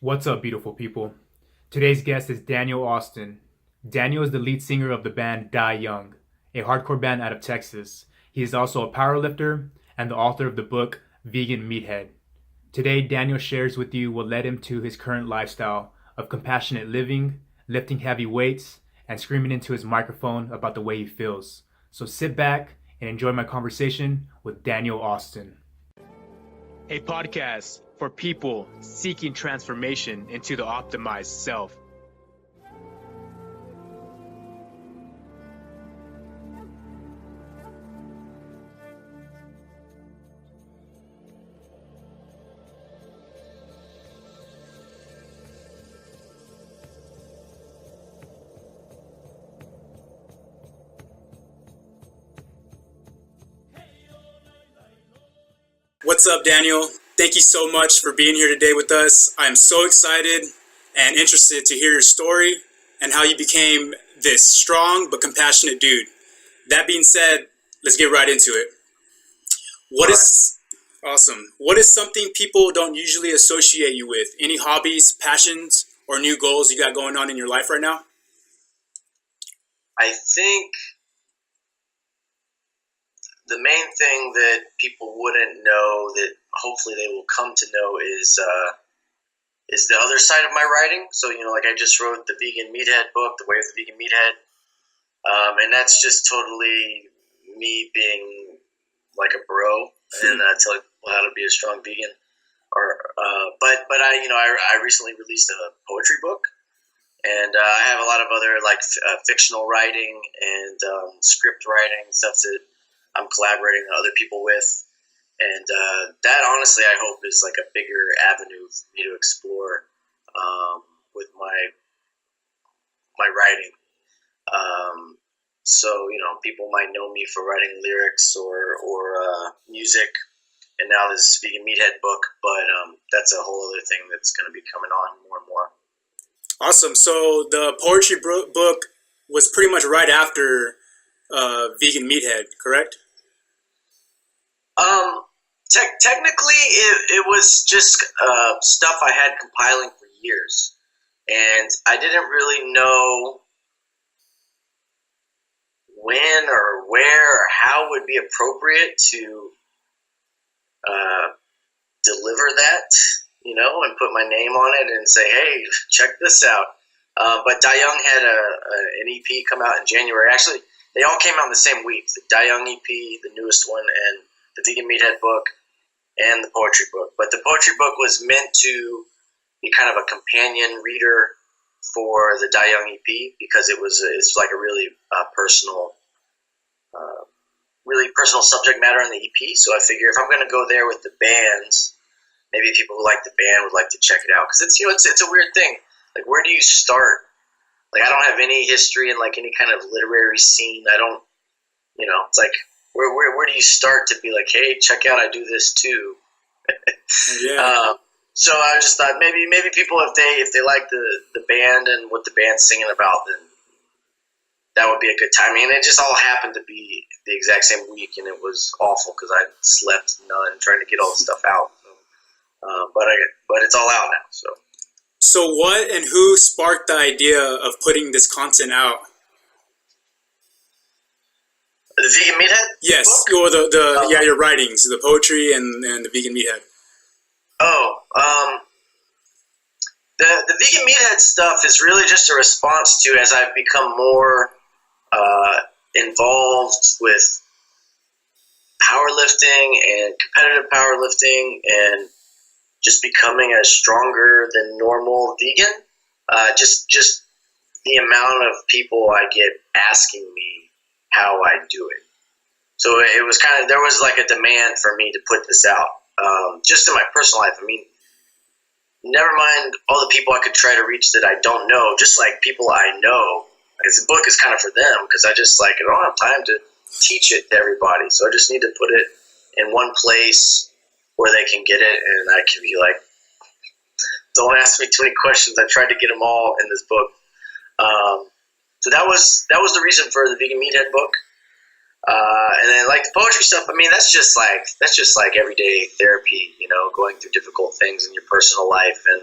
What's up, beautiful people? Today's guest is Daniel Austin. Daniel is the lead singer of the band Die Young, a hardcore band out of Texas. He is also a powerlifter and the author of the book Vegan Meathead. Today, Daniel shares with you what led him to his current lifestyle of compassionate living, lifting heavy weights, and screaming into his microphone about the way he feels. So sit back and enjoy my conversation with Daniel Austin. A podcast for people seeking transformation into the optimized self. What's up, Daniel? Thank you so much for being here today with us. I'm so excited and interested to hear your story and how you became this strong but compassionate dude. That being said, let's get right into it. Awesome. What is something people don't usually associate you with? Any hobbies, passions, or new goals you got going on in your life right now? I think the main thing that people wouldn't know that hopefully they will come to know is the other side of my writing. So, like I just wrote the Vegan Meathead book, The Way of the Vegan Meathead. And that's just totally me being like a bro and telling people how to be a strong vegan. But I recently released a poetry book. And I have a lot of other fictional writing and script writing stuff that I'm collaborating with other people with, and that honestly I hope is like a bigger avenue for me to explore with my writing. So people might know me for writing lyrics or music, and now this Vegan Meathead book, but that's a whole other thing that's going to be coming on more and more. Awesome. So the poetry book was pretty much right after Vegan Meathead, correct? Technically, it was just stuff I had compiling for years, and I didn't really know when or where or how would be appropriate to deliver that, and put my name on it and say, hey, check this out. But Die Young had an EP come out in January. Actually, they all came out in the same week. The Die Young EP, the newest one, and the Vegan Meathead book, and the poetry book. But the poetry book was meant to be kind of a companion reader for the Die Young EP because it's like a really personal subject matter in the EP. So I figure if I'm going to go there with the bands, maybe people who like the band would like to check it out because it's a weird thing. Like, where do you start? Like, I don't have any history in like any kind of literary scene. I don't, it's like, where do you start to be like, hey, check out, I do this too. Yeah. So I just thought maybe people, if they like the band and what the band's singing about, then that would be a good time. And it just all happened to be the exact same week, and it was awful because I slept none trying to get all the stuff out. So, but it's all out now. So what and who sparked the idea of putting this content out? The Vegan Meathead? Yes, or your writings, the poetry and the Vegan Meathead. The Vegan Meathead stuff is really just a response to as I've become more involved with powerlifting and competitive powerlifting and just becoming a stronger than normal vegan. Just the amount of people I get asking me how I do it. So it was there was like a demand for me to put this out. Just in my personal life, I mean, never mind all the people I could try to reach that I don't know, just like people I know. Because the book is kind of for them because I don't have time to teach it to everybody. So I just need to put it in one place where they can get it, and I can be like, don't ask me too many questions. I tried to get them all in this book. So that was the reason for the Vegan Meathead book. And then like the poetry stuff, I mean, that's just like everyday therapy, going through difficult things in your personal life. And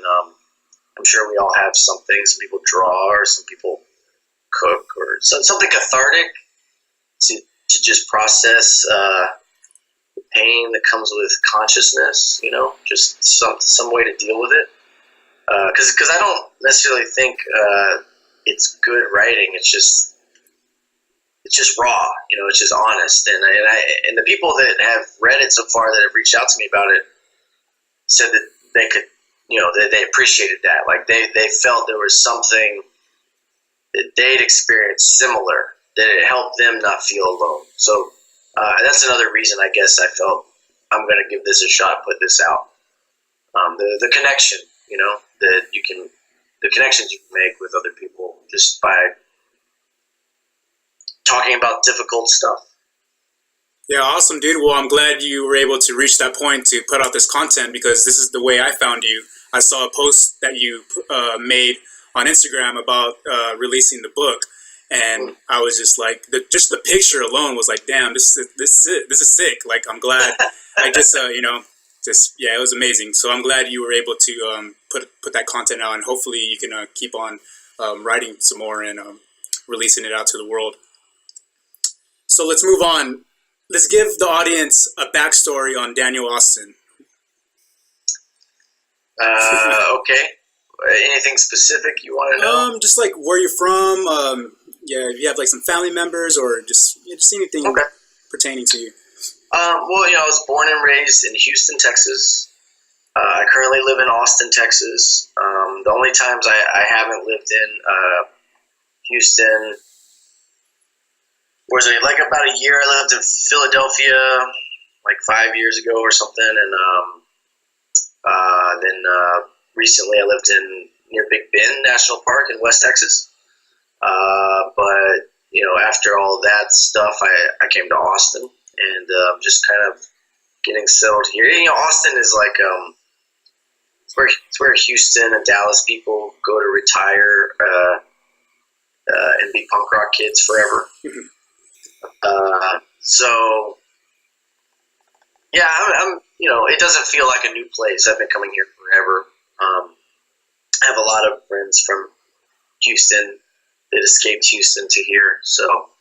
I'm sure we all have something. Some people draw, or some people cook, or something cathartic to just process the pain that comes with consciousness. Just some way to deal with it. Because I don't necessarily think it's good writing. It's just raw. It's just honest. And the people that have read it so far that have reached out to me about it said that they could, that they appreciated that. Like they felt there was something that they'd experienced similar, that it helped them not feel alone. So that's another reason I guess I felt I'm going to give this a shot, put this out. The connection, the connections you can make with other people just by talking about difficult stuff. Yeah, awesome, dude. Well, I'm glad you were able to reach that point to put out this content, because this is the way I found you. I saw a post that you made on Instagram about releasing the book, and I was just like, just the picture alone was like, damn, this is sick. Like, I'm glad. I just it was amazing. So I'm glad you were able to put that content out, and hopefully you can keep on writing some more and releasing it out to the world. So let's move on. Let's give the audience a backstory on Daniel Austin. Okay. Anything specific you want to know? Just like where you're from. If you have like some family members, or just anything pertaining to you. Well, I was born and raised in Houston, Texas. I currently live in Austin, Texas. The only times I haven't lived in Houston was like about a year. I lived in Philadelphia like 5 years ago or something, and then recently I lived near Big Bend National Park in West Texas. But after all that stuff, I came to Austin, and just kind of getting settled here. Austin is like it's where Houston and Dallas people go to retire and be punk rock kids forever. So yeah, I'm it doesn't feel like a new place. I've been coming here forever. I have a lot of friends from Houston that escaped Houston to here, so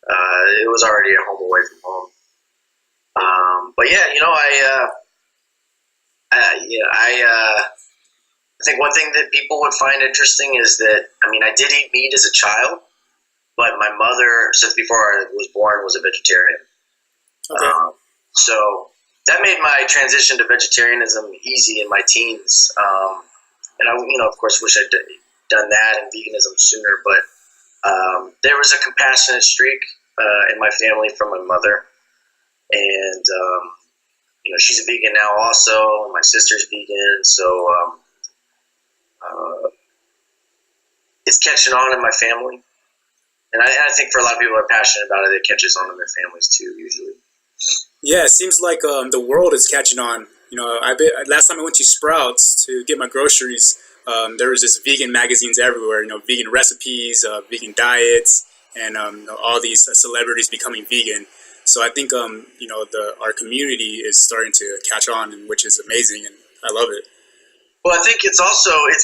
it was already a home away from home. But yeah, I think one thing that people would find interesting is that, I did eat meat as a child, but my mother, since before I was born, was a vegetarian. Okay. So that made my transition to vegetarianism easy in my teens. And I, of course, wish I'd done that and veganism sooner, but there was a compassionate streak in my family from my mother. And, she's a vegan now also, and my sister's vegan, so it's catching on in my family. And I think for a lot of people who are passionate about it, it catches on in their families too, usually. Yeah, it seems like the world is catching on. Last time I went to Sprouts to get my groceries, there was just vegan magazines everywhere. Vegan recipes, vegan diets, and all these celebrities becoming vegan. So I think our community is starting to catch on, which is amazing, and I love it. Well, I think it's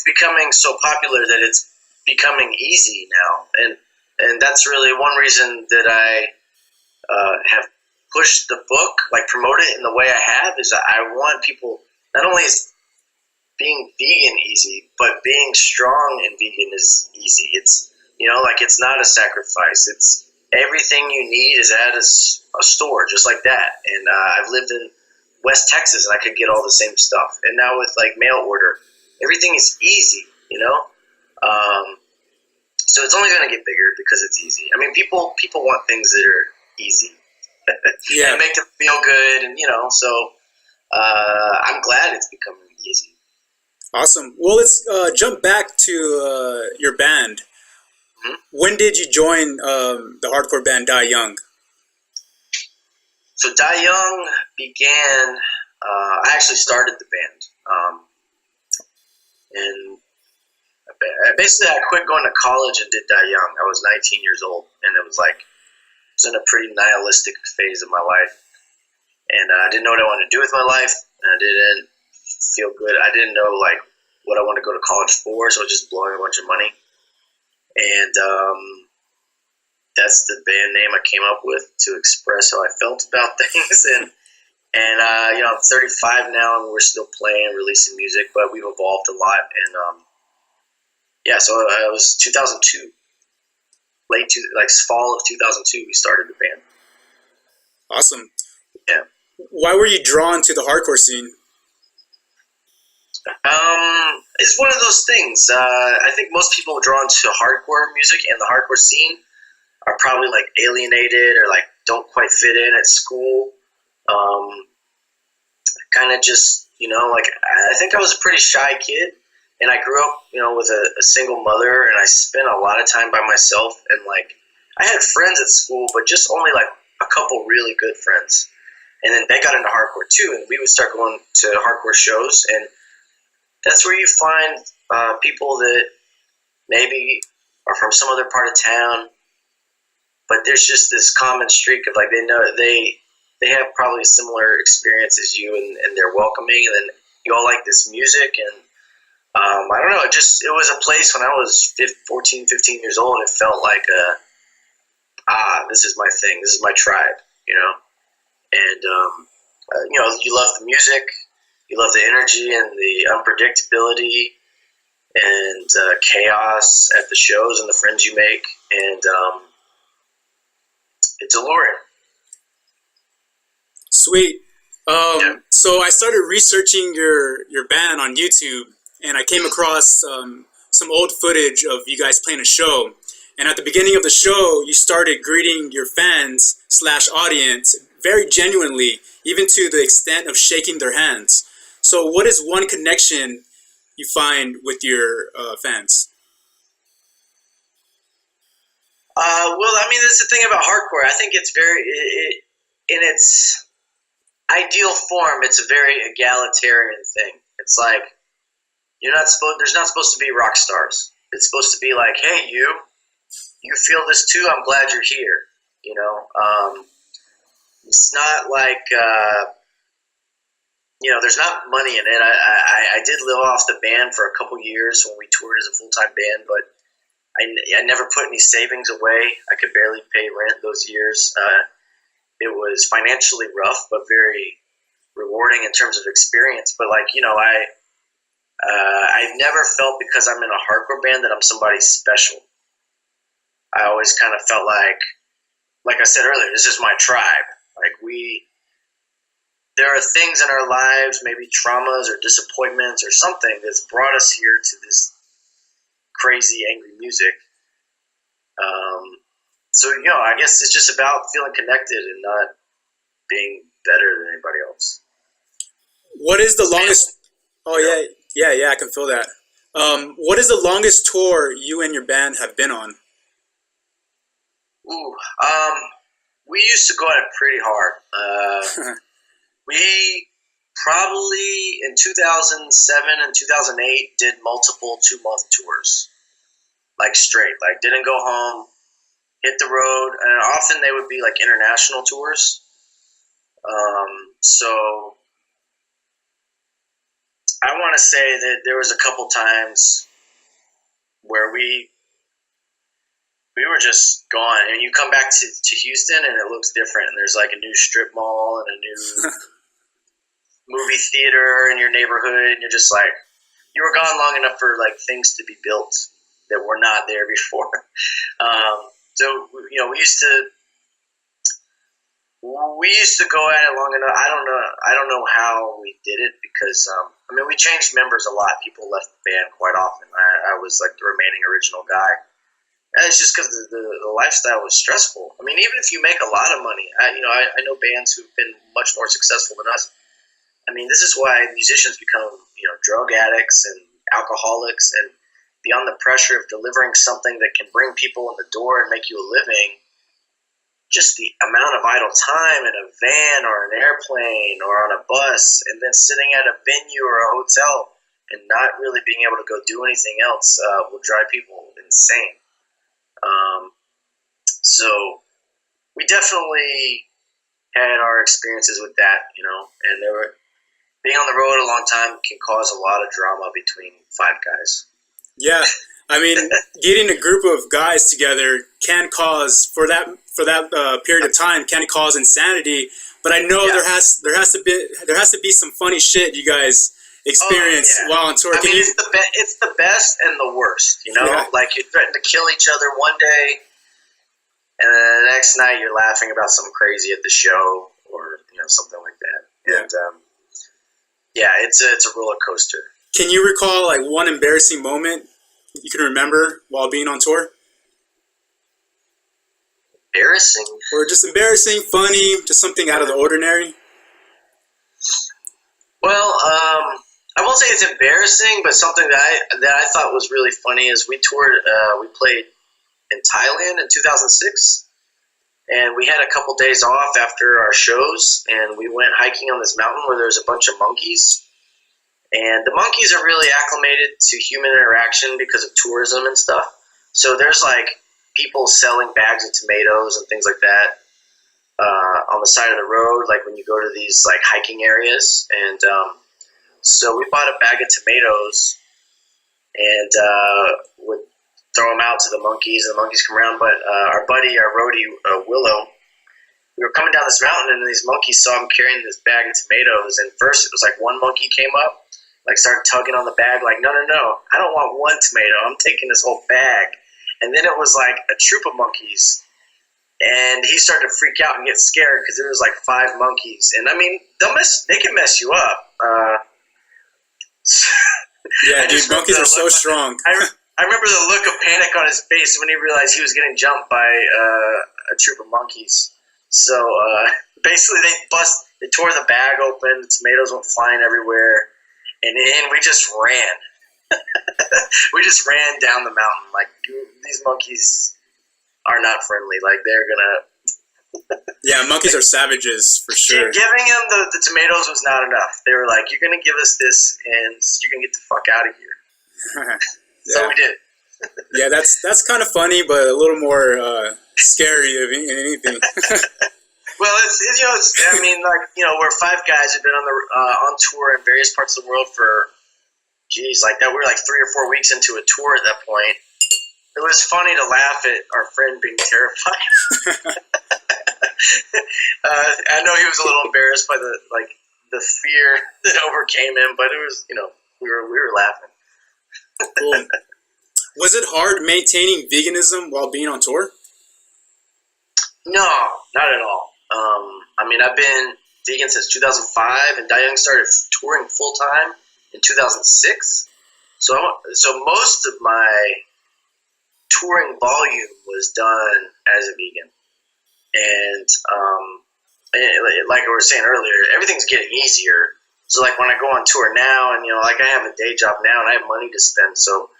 becoming so popular that it's becoming easy now, and that's really one reason that I have pushed the book, like promote it in the way I have, is that I want people, not only is being vegan easy, but being strong and vegan is easy. It's, it's not a sacrifice. It's everything you need is at a store, just like that. And I've lived in West Texas, and I could get all the same stuff. And now with like mail order, everything is easy, so it's only going to get bigger because it's easy. People want things that are easy. Yeah, and make them feel good, and so I'm glad it's becoming easy. Awesome. Well, let's jump back to your band. Mm-hmm. When did you join the hardcore band Die Young? So Die Young began. I actually started the band, and basically I quit going to college and did Die Young. I was 19 years old, and it was in a pretty nihilistic phase of my life, and I didn't know what I wanted to do with my life, and I didn't feel good. I didn't know what I want to go to college for, so I was just blowing a bunch of money. And that's the band name I came up with to express how I felt about things. And I'm 35 now, and we're still playing, releasing music, but we've evolved a lot. And so it was 2002, fall of 2002, we started the band. Awesome. Yeah. Why were you drawn to the hardcore scene? It's one of those things. I think most people drawn to hardcore music and the hardcore scene are probably like alienated or like don't quite fit in at school. Kind of just, like I think I was a pretty shy kid, and I grew up, with a single mother, and I spent a lot of time by myself, and like I had friends at school, but just only like a couple really good friends. And then they got into hardcore too, and we would start going to hardcore shows, and that's where you find people that maybe are from some other part of town, but there's just this common streak of like they have probably a similar experience as you, and they're welcoming, and then you all like this music, and I don't know, it was a place when I was 14, 15 years old, it felt like this is my thing, this is my tribe, and you love the music, you love the energy and the unpredictability and chaos at the shows and the friends you make, and it's alluring. Sweet. Yeah. So I started researching your band on YouTube, and I came across some old footage of you guys playing a show. And at the beginning of the show, you started greeting your fans / audience very genuinely, even to the extent of shaking their hands. So what is one connection you find with your fans? Well, I mean, that's the thing about hardcore. I think it's in its ideal form, it's a very egalitarian thing. It's like there's not supposed to be rock stars. It's supposed to be like, hey, you feel this too. I'm glad you're here. It's not like there's not money in it. I did live off the band for a couple years when we toured as a full-time band, but I never put any savings away. I could barely pay rent those years. It was financially rough, but very rewarding in terms of experience. But I've never felt because I'm in a hardcore band that I'm somebody special. I always kind of felt like I said earlier, this is my tribe. Like there are things in our lives, maybe traumas or disappointments or something that's brought us here to this crazy, angry music. So, I guess it's just about feeling connected and not being better than anybody else. What is the longest... Oh, yeah, I can feel that. What is the longest tour you and your band have been on? We used to go at it pretty hard. We probably in 2007 and 2008 did multiple 2-month tours, like straight, like didn't go home, hit the road, and often they would be like international tours. So I want to say that there was a couple times where we were just gone, and you come back to Houston and it looks different, and there's like a new strip mall and a new movie theater in your neighborhood, and you're just like, you were gone long enough for like things to be built that were not there before. So we used to go at it long enough. I don't know how we did it because we changed members a lot. People left the band quite often. I was like the remaining original guy. And it's just because the lifestyle was stressful. I mean, even if you make a lot of money, I know bands who've been much more successful than us. I mean, this is why musicians become drug addicts and alcoholics, and beyond the pressure of delivering something that can bring people in the door and make you a living, just the amount of idle time in a van or an airplane or on a bus, and then sitting at a venue or a hotel and not really being able to go do anything else will drive people insane. So we definitely had our experiences with that, and being on the road a long time can cause a lot of drama between five guys. Yeah, I mean, getting a group of guys together can cause for that period of time can cause insanity. But I know there has to be some funny shit you guys experience while on tour. I mean, it's the best and the worst. You know, like you threaten to kill each other one day, and then the next night you're laughing about something crazy at the show, or something like that. Yeah. And it's a roller coaster. Can you recall like one embarrassing moment you can remember while being on tour? Embarrassing? Or just embarrassing, funny, just something out of the ordinary? Well, I won't say it's embarrassing, but something that I thought was really funny is we toured, we played in Thailand in 2006, and we had a couple days off after our shows, and we went hiking on this mountain where there's a bunch of monkeys. And the monkeys are really acclimated to human interaction because of tourism and stuff. So there's like people selling bags of tomatoes and things like that on the side of the road, like when you go to these like hiking areas. And so we bought a bag of tomatoes and would throw them out to the monkeys, and the monkeys come around. But our buddy, our roadie, Willow, we were coming down this mountain, and these monkeys saw him carrying this bag of tomatoes. And first it was like one monkey came up, like started tugging on the bag, like, no, I don't want one tomato. I'm taking this whole bag. And then it was like a troop of monkeys. And he started to freak out and get scared because there was like 5 monkeys. And I mean, they can mess you up. Yeah, dude, monkeys are so strong. I remember the look of panic on his face when he realized he was getting jumped by a troop of monkeys. So basically they tore the bag open, the tomatoes went flying everywhere. And then we just ran. We just ran down the mountain. Like, these monkeys are not friendly. Like, they're going to... Yeah, monkeys are savages, for sure. Giving them the tomatoes was not enough. They were like, you're going to give us this, and you're going to get the fuck out of here. So we did. Yeah, that's kind of funny, but a little more scary than anything. Well, I mean, like, we're 5 guys who've been on tour in various parts of the world for, like that. We were like 3 or 4 weeks into a tour at that point. It was funny to laugh at our friend being terrified. I know he was a little embarrassed by the fear that overcame him, but it was, we were laughing. Cool. Was it hard maintaining veganism while being on tour? No, not at all. I mean, I've been vegan since 2005, and Young started touring full time in 2006. So most of my touring volume was done as a vegan, and like I was saying earlier, everything's getting easier. So like when I go on tour now, and like I have a day job now, and I have money to spend, so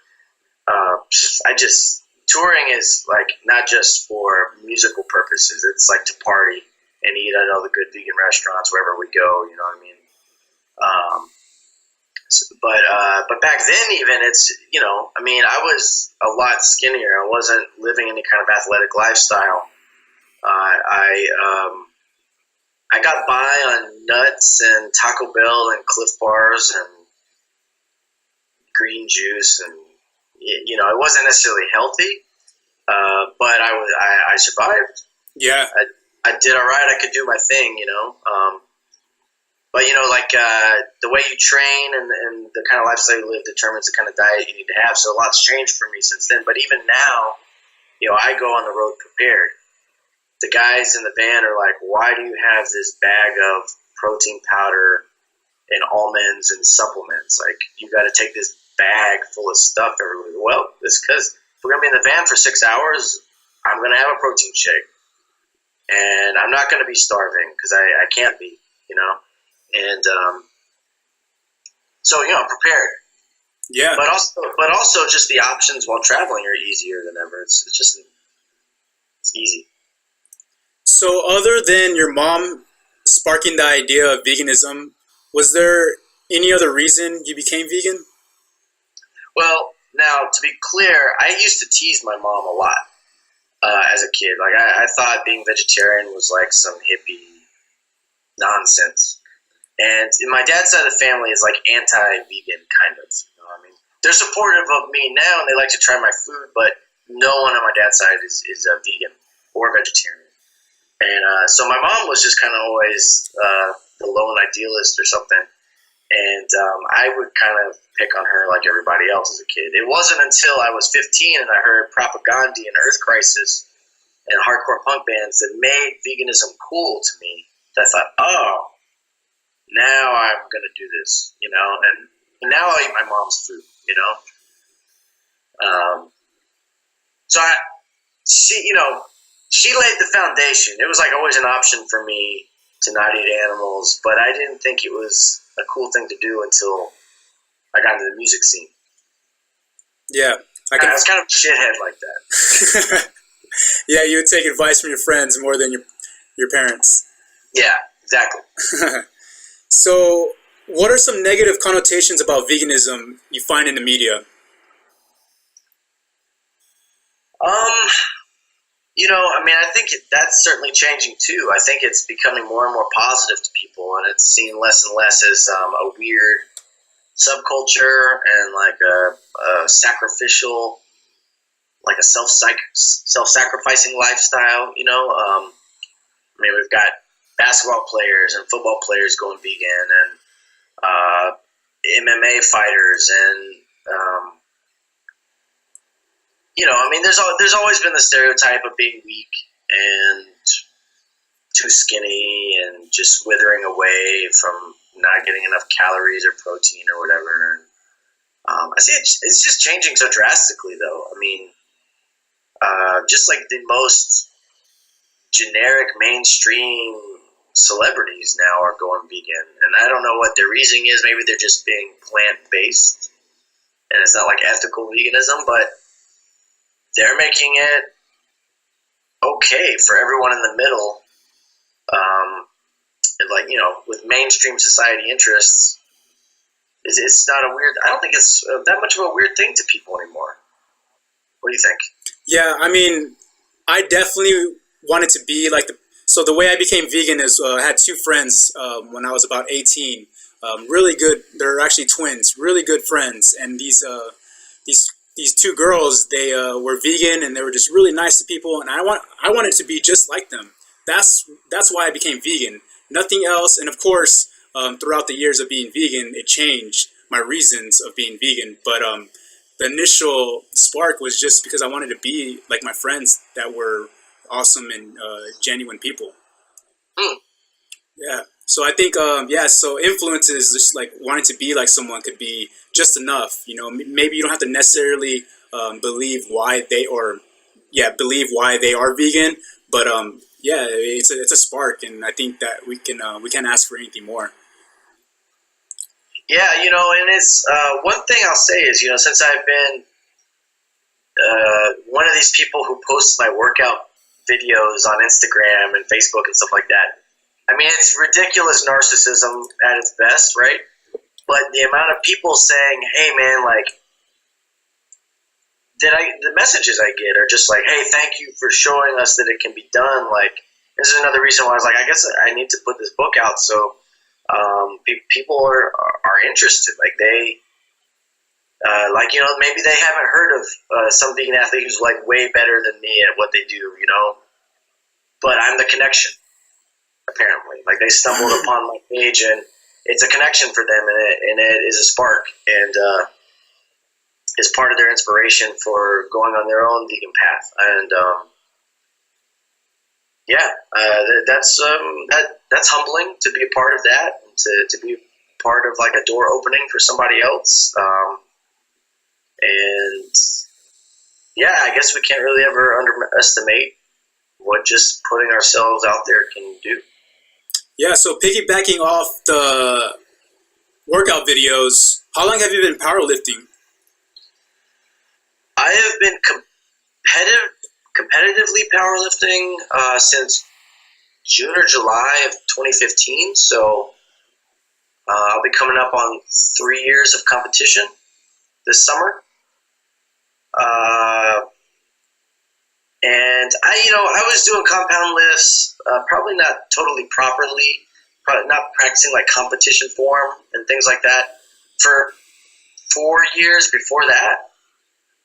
touring is like not just for musical purposes. It's like to party and eat at all the good vegan restaurants wherever we go. You know what I mean? But back then, even it's I mean, I was a lot skinnier. I wasn't living any kind of athletic lifestyle. I got by on nuts and Taco Bell and Cliff Bars and green juice, and it wasn't necessarily healthy, but I survived. Yeah, I did all right. I could do my thing, but like the way you train and the kind of lifestyle you live determines the kind of diet you need to have. So a lot's changed for me since then. But even now, I go on the road prepared. The guys in the van are like, "Why do you have this bag of protein powder and almonds and supplements? Like, you got to take this bag full of stuff everywhere." Well, it's because if we're gonna be in the van for 6 hours, I'm gonna have a protein shake, and I'm not gonna be starving because I can't be, and so I'm prepared. Yeah, but also just the options while traveling are easier than ever. It's easy. So other than your mom sparking the idea of veganism, was there any other reason you became vegan? Well, now, to be clear, I used to tease my mom a lot as a kid. Like, I thought being vegetarian was like some hippie nonsense. And my dad's side of the family is like anti-vegan, kind of. You know, I mean, they're supportive of me now, and they like to try my food, but no one on my dad's side is a vegan or vegetarian. And so my mom was just kind of always the lone idealist or something. And I would kind of pick on her like everybody else as a kid. It wasn't until I was 15 and I heard Propaganda and Earth Crisis and hardcore punk bands that made veganism cool to me that I thought, oh, now I'm going to do this, you know, and now I eat my mom's food, you know. So she laid the foundation. It was like always an option for me to not eat animals, but I didn't think it was a cool thing to do until I got into the music scene. Yeah. I was kind of a shithead like that. Yeah, you would take advice from your friends more than your parents. Yeah, exactly. So, what are some negative connotations about veganism you find in the media? I think that's certainly changing too. I think it's becoming more and more positive to people, and it's seen less and less as a weird subculture and like a sacrificial, like a self-sacrificing lifestyle. We've got basketball players and football players going vegan, and MMA fighters, and there's always been the stereotype of being weak and too skinny and just withering away from not getting enough calories or protein or whatever. I see it's just changing so drastically, though. I mean, just like the most generic mainstream celebrities now are going vegan, and I don't know what their reasoning is. Maybe they're just being plant-based, and it's not like ethical veganism, but they're making it okay for everyone in the middle. With mainstream society interests, it's not a weird. I don't think it's that much of a weird thing to people anymore. What do you think? Yeah, I mean, I definitely wanted to be like So the way I became vegan is I had two friends when I was about 18. Really good. They're actually twins. Really good friends, and these two girls, they were vegan, and they were just really nice to people, and I wanted to be just like them. That's why I became vegan. Nothing else. And of course, throughout the years of being vegan, it changed my reasons of being vegan. But the initial spark was just because I wanted to be like my friends that were awesome and genuine people. Yeah. So I think, so influences, just like wanting to be like someone could be just enough. Maybe you don't have to necessarily believe why they are vegan, but it's a spark, and I think that we can't ask for anything more. Yeah, and it's one thing I'll say is, since I've been one of these people who posts my workout videos on Instagram and Facebook and stuff like that. I mean, it's ridiculous narcissism at its best, right? But the amount of people saying, "Hey, man, like," the messages I get are just like, "Hey, thank you for showing us that it can be done." Like, this is another reason why I was like, I guess I need to put this book out so people are interested. Like they, maybe they haven't heard of some vegan athlete who's like way better than me at what they do, but I'm the connection. Apparently, like they stumbled upon my page, and it's a connection for them, and it is a spark, and is part of their inspiration for going on their own vegan path. And that's humbling to be a part of that, and to be part of like a door opening for somebody else. I guess we can't really ever underestimate what just putting ourselves out there can do. Yeah, so piggybacking off the workout videos, how long have you been powerlifting? I have been competitively powerlifting since June or July of 2015. So I'll be coming up on 3 years of competition this summer. And I was doing compound lifts, probably not totally properly, probably not practicing like competition form and things like that for 4 years before that.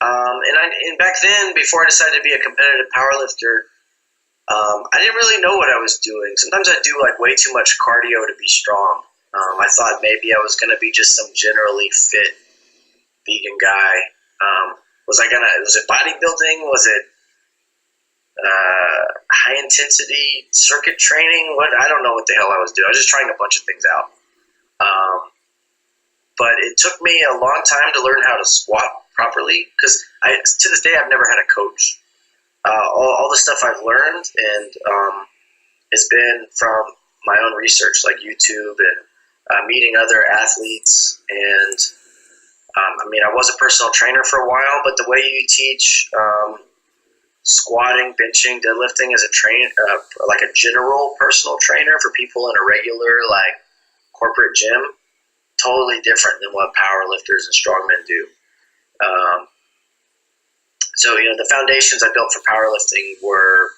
And back then, before I decided to be a competitive powerlifter, I didn't really know what I was doing. Sometimes I do like way too much cardio to be strong. I thought maybe I was going to be just some generally fit vegan guy. Was it bodybuilding? Was it high intensity circuit training? I don't know what the hell I was doing. I was just trying a bunch of things out. But it took me a long time to learn how to squat properly, because to this day I've never had a coach. All the stuff I've learned and has been from my own research, like YouTube and meeting other athletes. And I was a personal trainer for a while, but the way you teach squatting, benching, deadlifting as like a general personal trainer for people in a regular like corporate gym, totally different than what powerlifters and strongmen do. So the foundations I built for powerlifting were,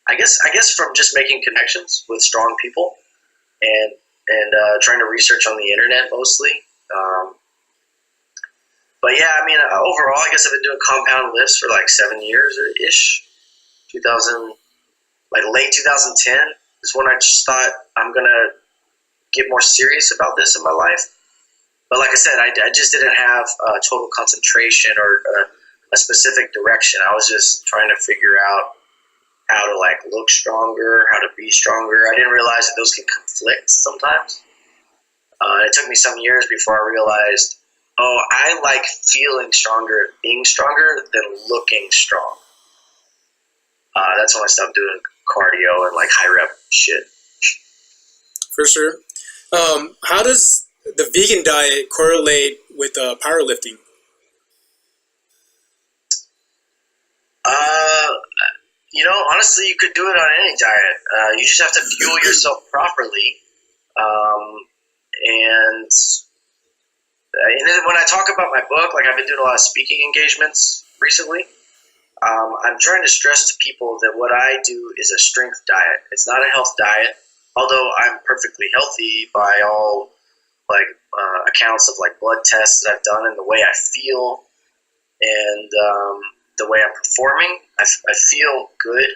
I guess from just making connections with strong people and trying to research on the internet mostly. But yeah, overall, I guess I've been doing compound lifts for like 7 years or ish. Late 2010 is when I just thought I'm gonna get more serious about this in my life. But like I said, I just didn't have total concentration or a specific direction. I was just trying to figure out how to like look stronger, how to be stronger. I didn't realize that those can conflict sometimes. It took me some years before I realized, I like feeling stronger, being stronger than looking strong. That's when I stopped doing cardio and like high rep shit. For sure. How does the vegan diet correlate with powerlifting? Honestly, you could do it on any diet. You just have to fuel yourself properly. And then when I talk about my book, like I've been doing a lot of speaking engagements recently. I'm trying to stress to people that what I do is a strength diet. It's not a health diet, although I'm perfectly healthy by all accounts of like blood tests that I've done and the way I feel and the way I'm performing. I feel good.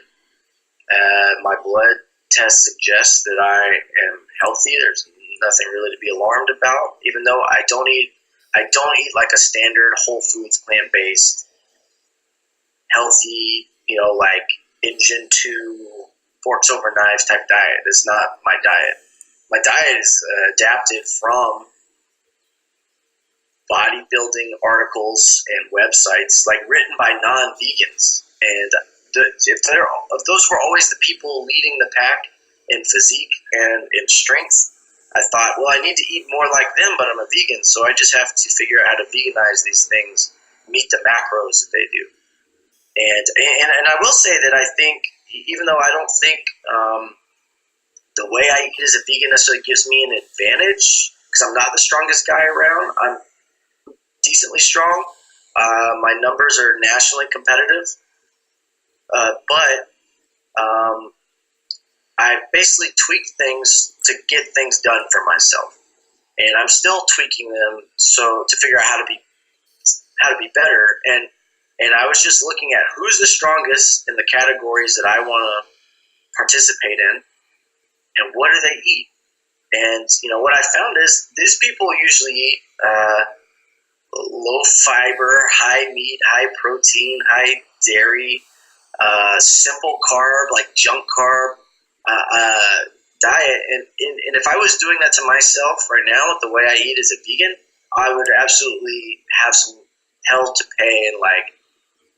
My blood test suggests that I am healthy. There's nothing really to be alarmed about, even though I don't eat like a standard whole foods, plant-based, healthy, like engine 2 forks over knives type diet. That's not my diet. My diet is adapted from bodybuilding articles and websites like written by non-vegans. And if those were always the people leading the pack in physique and in strength, I thought, well, I need to eat more like them, but I'm a vegan, so I just have to figure out how to veganize these things, meet the macros that they do. And I will say that I think, even though I don't think the way I eat as a vegan necessarily gives me an advantage, because I'm not the strongest guy around, I'm decently strong. My numbers are nationally competitive. But I basically tweak things to get things done for myself, and I'm still tweaking them to figure out how to be better. And I was just looking at who's the strongest in the categories that I want to participate in, and what do they eat. And what I found is these people usually eat low fiber, high meat, high protein, high dairy, simple carb, like junk carb diet. And if I was doing that to myself right now with the way I eat as a vegan, I would absolutely have some hell to pay in like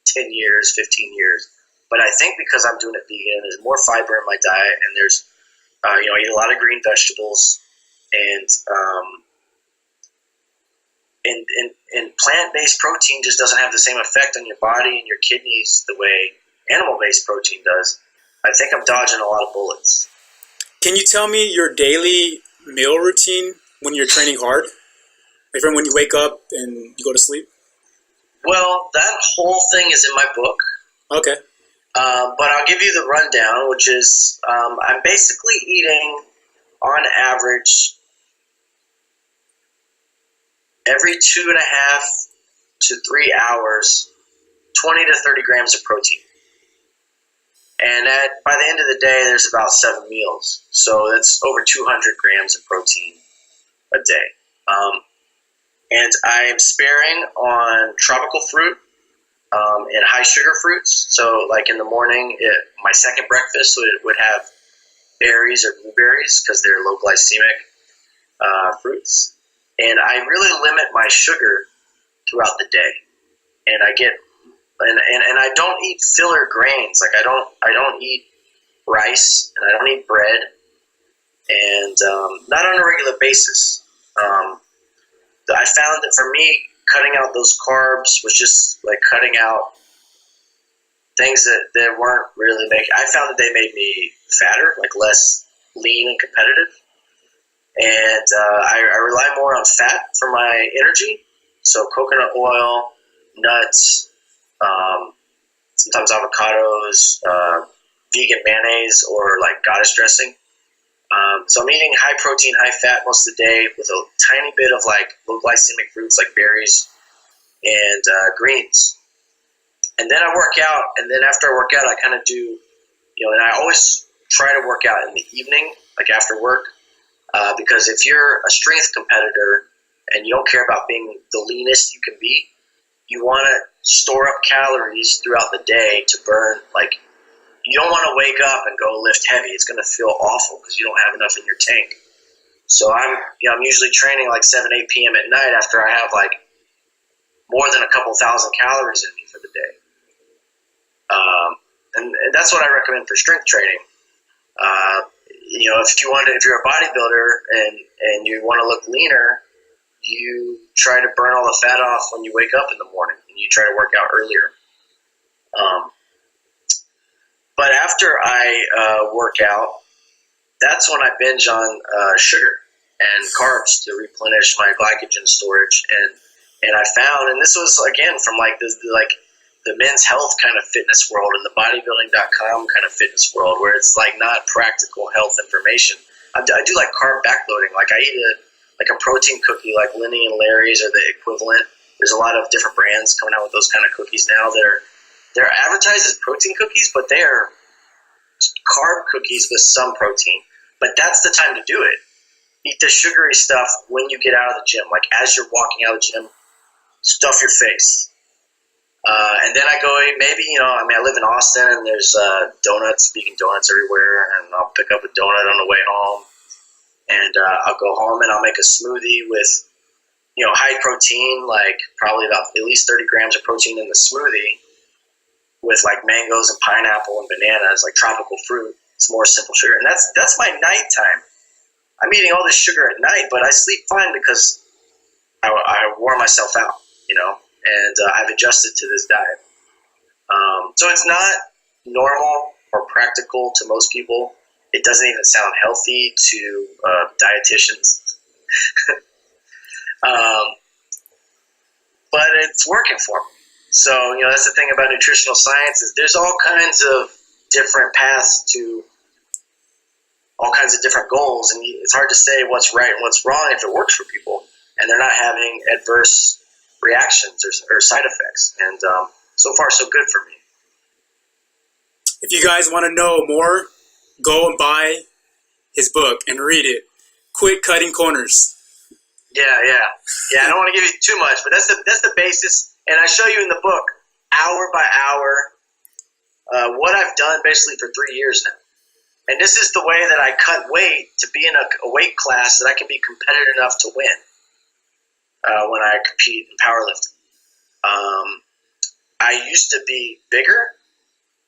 10 years, 15 years. But I think because I'm doing it vegan, there's more fiber in my diet, and there's, I eat a lot of green vegetables, and plant-based protein just doesn't have the same effect on your body and your kidneys the way animal-based protein does. I think I'm dodging a lot of bullets. Can you tell me your daily meal routine when you're training hard? Like from when you wake up and you go to sleep? Well, that whole thing is in my book. Okay. But I'll give you the rundown, which is I'm basically eating on average, every 2.5 to 3 hours, 20 to 30 grams of protein. And by the end of the day, there's about 7 meals. So that's over 200 grams of protein a day. And I am sparing on tropical fruit and high sugar fruits. So like in the morning, my second breakfast would have berries or blueberries because they're low glycemic fruits. And I really limit my sugar throughout the day. And I get and I don't eat filler grains. Like I don't eat rice and I don't eat bread, and not on a regular basis. I found that for me, cutting out those carbs was just like cutting out things that weren't really making. I found that they made me fatter, like less lean and competitive, and I rely more on fat for my energy. So coconut oil, nuts. Sometimes avocados, vegan mayonnaise, or like goddess dressing. So I'm eating high protein, high fat most of the day with a tiny bit of like low glycemic fruits like berries and greens. And then I work out, and then after I work out, I kind of do, and I always try to work out in the evening, like after work, because if you're a strength competitor and you don't care about being the leanest you can be, you want to store up calories throughout the day to burn. Like, you don't want to wake up and go lift heavy. It's going to feel awful because you don't have enough in your tank. So I'm usually training like 7, 8 p.m. at night after I have like more than a couple thousand calories in me for the day. And that's what I recommend for strength training. If you're a bodybuilder and you want to look leaner, you try to burn all the fat off when you wake up in the morning, and you try to work out earlier. But after I work out, that's when I binge on sugar and carbs to replenish my glycogen storage. And I found, and this was again from like the men's health kind of fitness world and the bodybuilding.com kind of fitness world, where it's like not practical health information. I do like carb backloading. Like I eat a protein cookie, like Lenny and Larry's or the equivalent. There's a lot of different brands coming out with those kind of cookies now. They're advertised as protein cookies, but they're carb cookies with some protein. But that's the time to do it. Eat the sugary stuff when you get out of the gym. Like as you're walking out of the gym, stuff your face. And then I go, I live in Austin, and there's donuts, vegan donuts everywhere, and I'll pick up a donut on the way home. And I'll go home and I'll make a smoothie with, high protein, like probably about at least 30 grams of protein in the smoothie, with like mangoes and pineapple and bananas, like tropical fruit. It's more simple sugar. And that's my nighttime. I'm eating all this sugar at night, but I sleep fine because I wore myself out, and I've adjusted to this diet. So it's not normal or practical to most people. It doesn't even sound healthy to dietitians. But it's working for me. So, that's the thing about nutritional science is there's all kinds of different paths to all kinds of different goals. And it's hard to say what's right and what's wrong if it works for people and they're not having adverse reactions or side effects. And so far, so good for me. If you guys want to know more, go and buy his book and read it. Quit Cutting Corners. Yeah. I don't want to give you too much, but that's the basis. And I show you in the book, hour by hour, what I've done basically for 3 years now. And this is the way that I cut weight to be in a weight class that I can be competitive enough to win when I compete in powerlifting. I used to be bigger,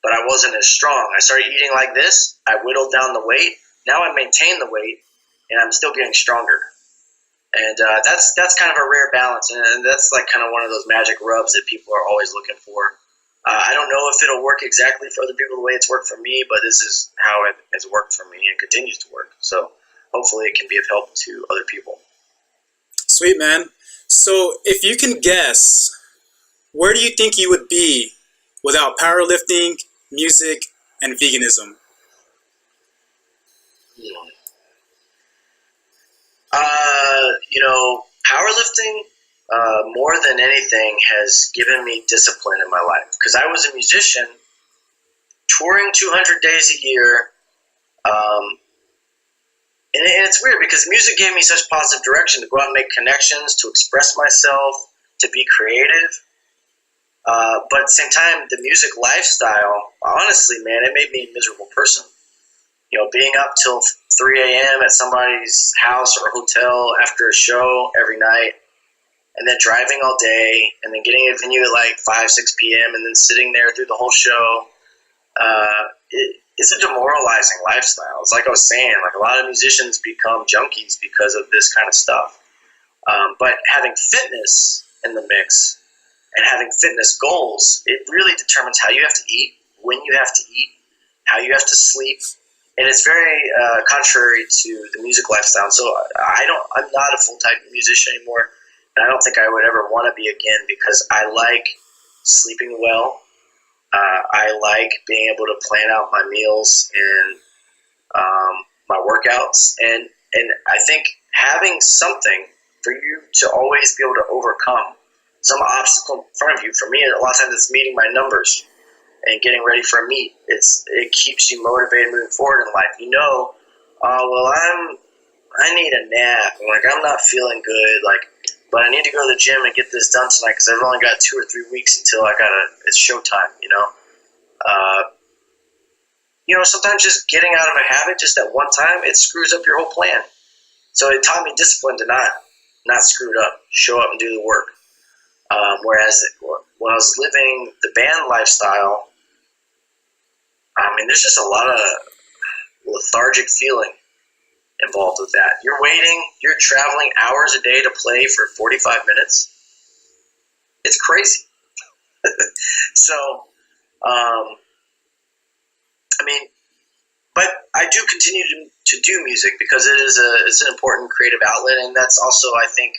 but I wasn't as strong. I started eating like this. I whittled down the weight. Now I maintain the weight, and I'm still getting stronger. And that's kind of a rare balance, and that's like kind of one of those magic rubs that people are always looking for. I don't know if it'll work exactly for other people the way it's worked for me, but this is how it has worked for me and continues to work. So hopefully it can be of help to other people. Sweet, man. So if you can guess, where do you think you would be without powerlifting, music, and veganism? Powerlifting, more than anything, has given me discipline in my life. Because I was a musician, touring 200 days a year. And it's weird because music gave me such positive direction to go out and make connections, to express myself, to be creative. But at the same time, the music lifestyle, honestly, man, it made me a miserable person. Being up till 3 a.m. at somebody's house or hotel after a show every night, and then driving all day, and then getting a venue at like 5, 6 p.m., and then sitting there through the whole show. It's a demoralizing lifestyle. It's like I was saying, like a lot of musicians become junkies because of this kind of stuff. But having fitness in the mix and having fitness goals, it really determines how you have to eat, when you have to eat, how you have to sleep. And it's very contrary to the music lifestyle. So I'm not a full-time musician anymore. And I don't think I would ever want to be again because I like sleeping well. I like being able to plan out my meals and my workouts. And I think having something for you to always be able to overcome some obstacle in front of you, for me, a lot of times it's meeting my numbers and getting ready for a meet. It keeps you motivated moving forward in life. I need a nap. I'm not feeling good. But I need to go to the gym and get this done tonight because I've only got 2 or 3 weeks until it's showtime. Sometimes just getting out of a habit just at one time, it screws up your whole plan. So it taught me discipline to not screw it up, show up and do the work. Whereas when I was living the band lifestyle, there's just a lot of lethargic feeling involved with that. You're traveling hours a day to play for 45 minutes. It's crazy. So, but I do continue to do music because it's an important creative outlet, and that's also, I think,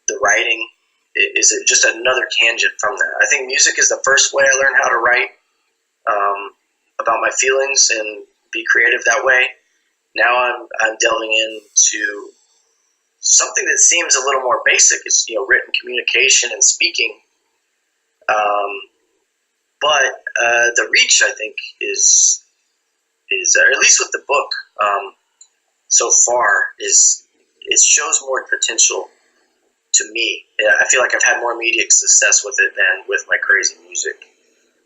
the writing is just another tangent from that. I think music is the first way I learned how to write about my feelings and be creative that way. Now I'm delving into something that seems a little more basic. It's written communication and speaking, but the reach, I think, is at least with the book so far it shows more potential to me. I feel like I've had more immediate success with it than with my crazy music.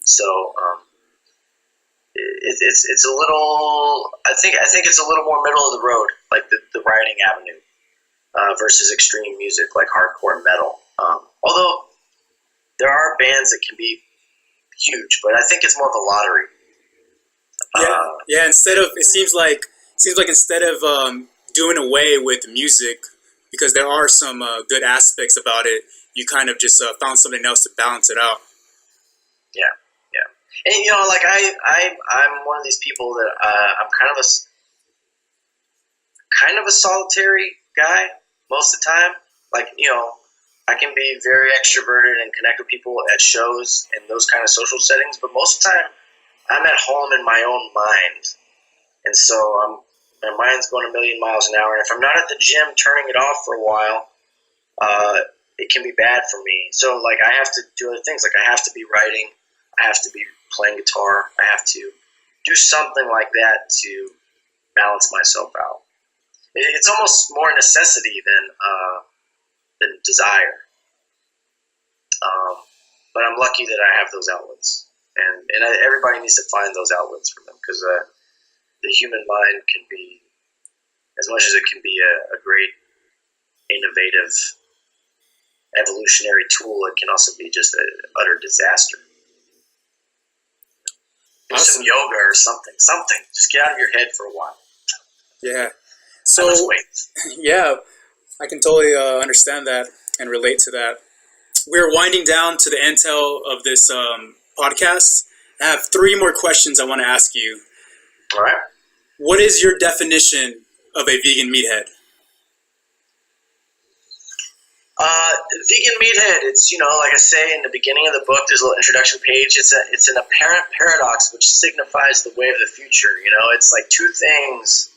So it's a little. I think it's a little more middle of the road, like the writing avenue, versus extreme music like hardcore metal. Although there are bands that can be huge, but I think it's more of a lottery. Yeah. It seems like instead of doing away with music, because there are some good aspects about it, you kind of just found something else to balance it out. Yeah. And I'm one of these people that I'm kind of a solitary guy most of the time. I can be very extroverted and connect with people at shows and those kind of social settings, but most of the time I'm at home in my own mind, and so my mind's going a million miles an hour. And if I'm not at the gym turning it off for a while, it can be bad for me. So I have to do other things. I have to be writing. I have to be playing guitar. I have to do something like that to balance myself out. It's almost more necessity than desire. But I'm lucky that I have those outlets, and everybody needs to find those outlets for them, because the human mind can be, as much as it can be a great, innovative, evolutionary tool, it can also be just an utter disaster. Do some yoga or something. Just get out of your head for a while. Yeah. So, yeah, I can totally understand that and relate to that. We're winding down to the end of this podcast. I have 3 more questions I want to ask you. All right. What is your definition of a vegan meathead? Vegan meathead, it's, like I say in the beginning of the book, there's a little introduction page. It's an apparent paradox which signifies the way of the future. It's like 2 things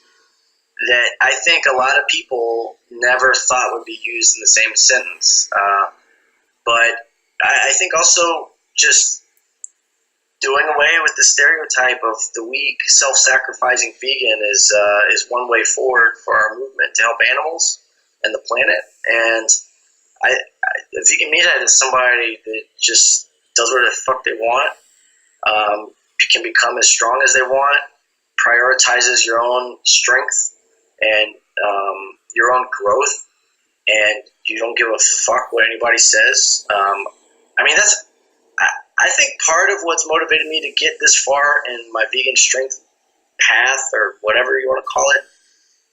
that I think a lot of people never thought would be used in the same sentence. But I think also just doing away with the stereotype of the weak, self-sacrificing vegan is one way forward for our movement to help animals and the planet. And a vegan meathead is somebody that just does whatever the fuck they want, can become as strong as they want, prioritizes your own strength and your own growth, and you don't give a fuck what anybody says. I think part of what's motivated me to get this far in my vegan strength path, or whatever you want to call it,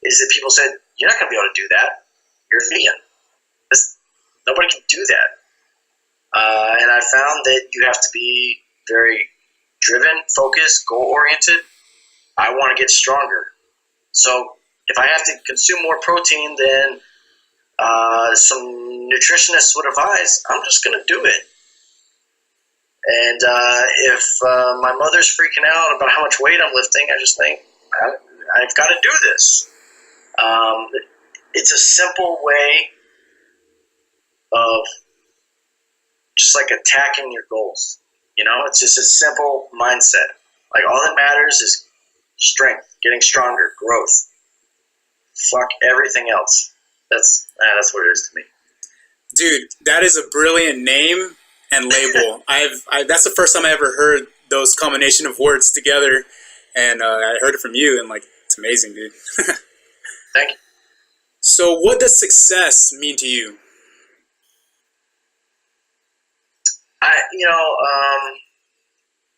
is that people said, you're not going to be able to do that. You're vegan. Nobody can do that. And I found that you have to be very driven, focused, goal-oriented. I want to get stronger. So if I have to consume more protein than some nutritionists would advise, I'm just going to do it. And if my mother's freaking out about how much weight I'm lifting, I just think, I've got to do this. It's a simple way of just like attacking your goals. You know, it's just a simple mindset. Like, all that matters is strength, getting stronger, growth. Fuck everything else. That's what it is to me. Dude, that is a brilliant name and label. That's the first time I ever heard those combination of words together, and I heard it from you, and like, it's amazing, dude. Thank you. So, what does success mean to you?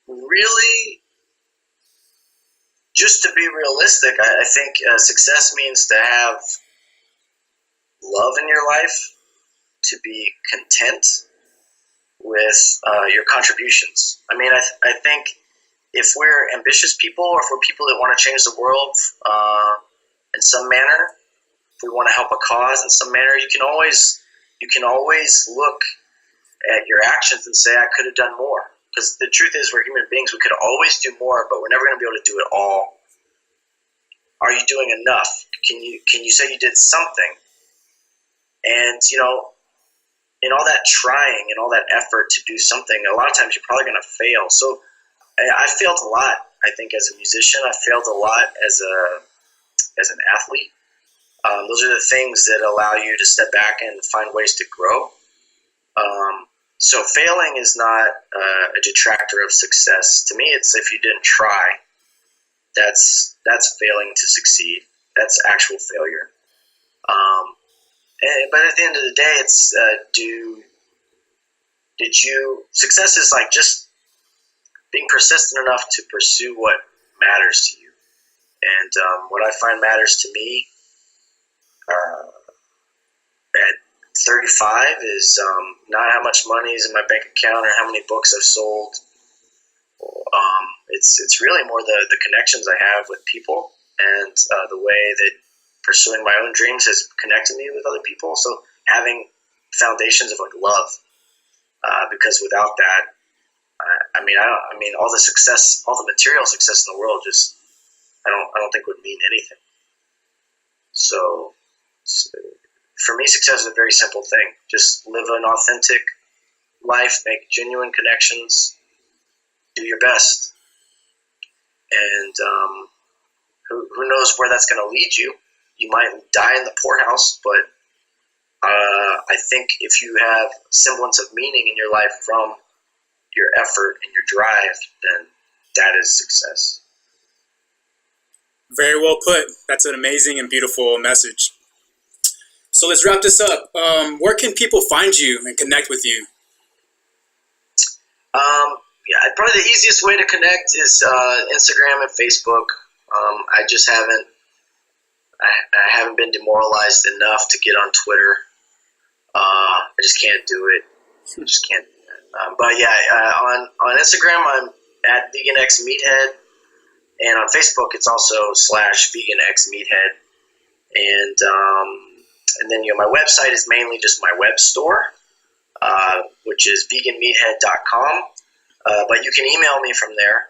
Really, just to be realistic, I think success means to have love in your life, to be content with your contributions. I mean, I think if we're ambitious people, or if we're people that want to change the world in some manner, if we want to help a cause in some manner, you can always look at your actions and say, I could have done more. Because the truth is, we're human beings. We could always do more, but we're never going to be able to do it all. Are you doing enough? Can you say you did something? And, in all that trying and all that effort to do something, a lot of times you're probably going to fail. So I failed a lot, I think, as a musician. I failed a lot as an athlete. Those are the things that allow you to step back and find ways to grow. So failing is not a detractor of success. To me, it's if you didn't try, that's failing to succeed. That's actual failure. But at the end of the day, it's success is like just being persistent enough to pursue what matters to you. And what I find matters to me at 35 is not how much money is in my bank account or how many books I've sold. It's really more the connections I have with people, and the way that pursuing my own dreams has connected me with other people. So having foundations of like love, because without that, all the success, all the material success in the world, just I don't think would mean anything. So for me, success is a very simple thing. Just live an authentic life, make genuine connections, do your best. And who knows where that's going to lead you. You might die in the poorhouse, but I think if you have semblance of meaning in your life from your effort and your drive, then that is success. Very well put. That's an amazing and beautiful message. So let's wrap this up. Where can people find you and connect with you? Probably the easiest way to connect is Instagram and Facebook. I just haven't been demoralized enough to get on Twitter. I just can't do it. I just can't do that. But yeah, on Instagram, I'm at VeganXMeathead, and on Facebook, it's also /VeganXMeathead. And then my website is mainly just my web store, which is veganmeathead.com. But you can email me from there,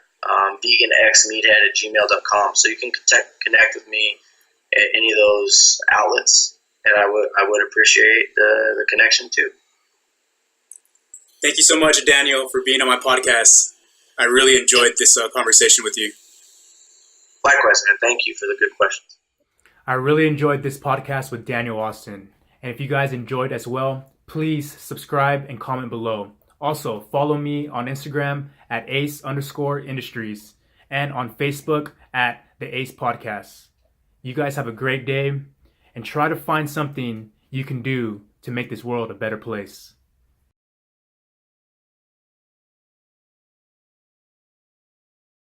veganxmeathead@gmail.com. So you can connect with me any of those outlets, and I would appreciate the connection too. Thank you so much, Daniel, for being on my podcast. I really enjoyed this conversation with you. Likewise, man. Thank you for the good questions. I really enjoyed this podcast with Daniel Austin. And if you guys enjoyed as well, please subscribe and comment below. Also, follow me on Instagram at ace_industries and on Facebook at the Ace Podcast. You guys have a great day and try to find something you can do to make this world a better place.